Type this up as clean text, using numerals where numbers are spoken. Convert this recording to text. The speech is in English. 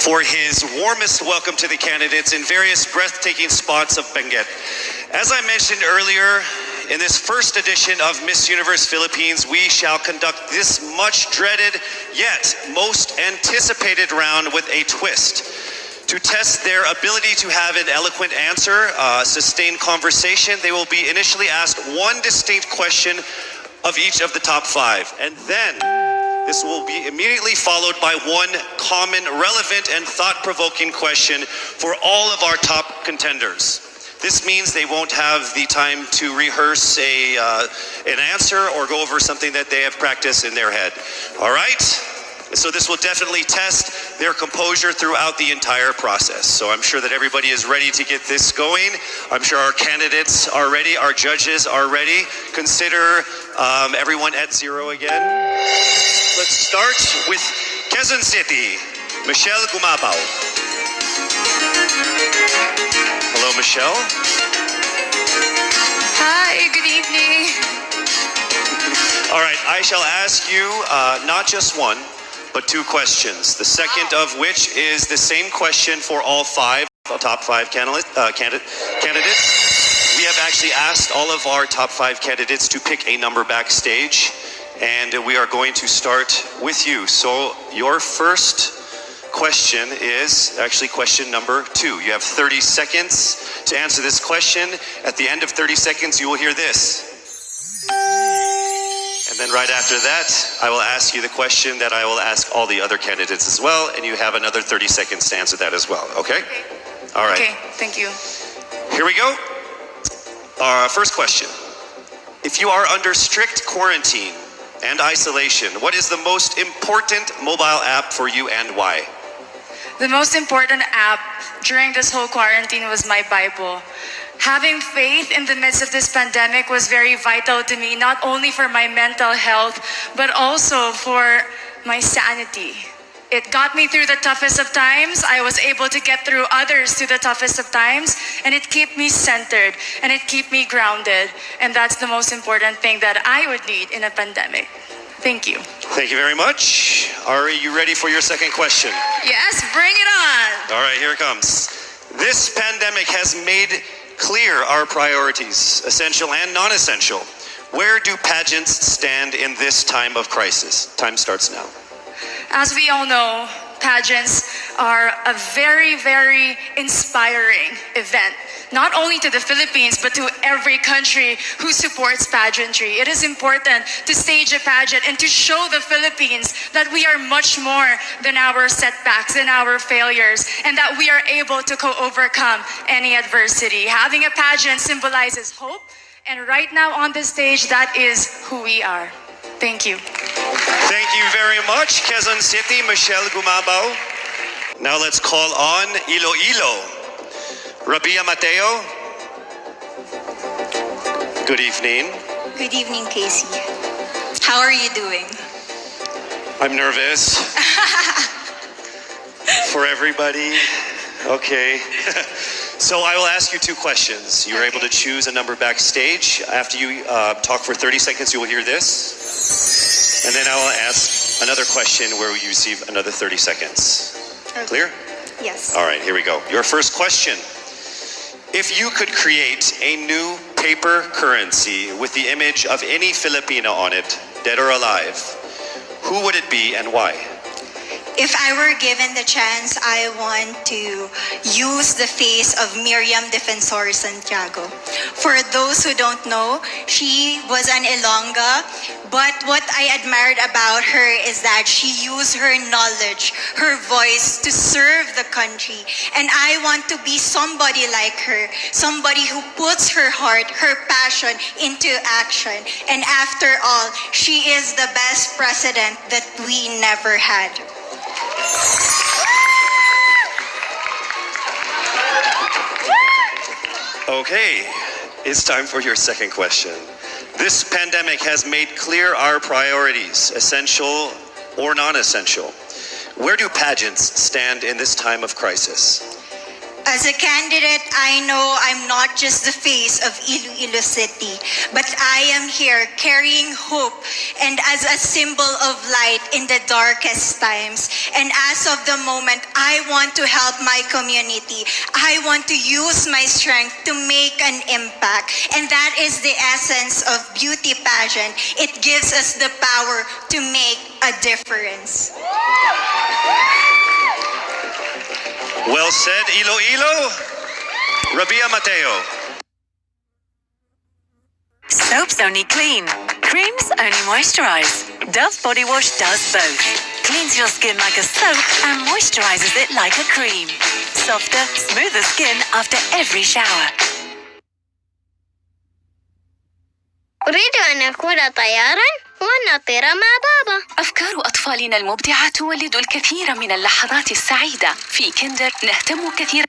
for his warmest welcome to the candidates in various breathtaking spots of Benguet. As I mentioned earlier, in this first edition of Miss Universe Philippines, we shall conduct this much dreaded yet most anticipated round with a twist. To test their ability to have an eloquent answer, sustained conversation, they will be initially asked one distinct question of each of the top 5. And then this will be immediately followed by one common, relevant, and thought-provoking question for all of our top contenders. This means they won't have the time to rehearse an answer or go over something that they have practiced in their head. All right? So this will definitely test their composure throughout the entire process. So I'm sure that everybody is ready to get this going. I'm sure our candidates are ready, our judges are ready. Consider everyone at 0 again. Let's start with Quezon City, Michelle Gumabaw. Hello, Michelle. Hi, good evening. All right, I shall ask you not just one, but 2 questions. The second of which is the same question for all 5, top 5 candidates. We have actually asked all of our top 5 candidates to pick a number backstage, and we are going to start with you. So your first question is actually question number 2. You have 30 seconds to answer this question. At the end of 30 seconds, you will hear this. And then right after that, I will ask you the question that I will ask all the other candidates as well, and you have another 30 seconds to answer that as well, okay? All right. Okay, thank you. Here we go. Our first question. If you are under strict quarantine and isolation, what is the most important mobile app for you and why? The most important app during this whole quarantine was my Bible. Having faith in the midst of this pandemic was very vital to me, not only for my mental health, but also for my sanity. It got me through the toughest of times. I was able to get through others through the toughest of times, and it kept me centered, and it kept me grounded. And that's the most important thing that I would need in a pandemic. Thank you. Thank you very much. Are you ready for your second question? Yes, bring it on. All right, here it comes. This pandemic has made clear our priorities, essential and non-essential. Where do pageants stand in this time of crisis? Time starts now. As we all know, pageants are a very, very inspiring event, not only to the Philippines, but to every country who supports pageantry. It is important to stage a pageant and to show the Philippines that we are much more than our setbacks and our failures, and that we are able to overcome any adversity. Having a pageant symbolizes hope, and right now on this stage, that is who we are. Thank you. Thank you very much, Quezon City, Michelle Gumabaw. Now let's call on Iloilo, Rabiya Mateo. Good evening. Good evening, Casey. How are you doing? I'm nervous. For everybody. Okay. So I will ask you 2 questions. You're able to choose a number backstage. After you talk for 30 seconds, you will hear this. And then I will ask another question where you receive another 30 seconds. Okay. Clear? Yes. All right, here we go. Your first question. If you could create a new paper currency with the image of any Filipino on it, dead or alive, who would it be and why? If I were given the chance, I want to use the face of Miriam Defensor Santiago. For those who don't know, she was an Ilongga, but what I admired about her is that she used her knowledge, her voice to serve the country. And I want to be somebody like her, somebody who puts her heart, her passion into action. And after all, she is the best president that we never had. Okay, it's time for your second question. This pandemic has made clear our priorities, essential or non-essential. Where do pageants stand in this time of crisis? As a candidate, I know I'm not just the face of Iloilo City, but I am here carrying hope and as a symbol of light in the darkest times. And as of the moment, I want to help my community. I want to use my strength to make an impact. And that is the essence of beauty pageant. It gives us the power to make a difference. Well said, Iloilo. Rabiya, Mateo. Soap's only clean, creams only moisturize. Dove body wash does both. Cleans your skin like a soap and moisturizes it like a cream. Softer, smoother skin after every shower. أريد أن أكون طياراً ونطير مع بابا. أفكار أطفالنا المبدعة تولد الكثير من اللحظات السعيدة. في كندر نهتم كثيرا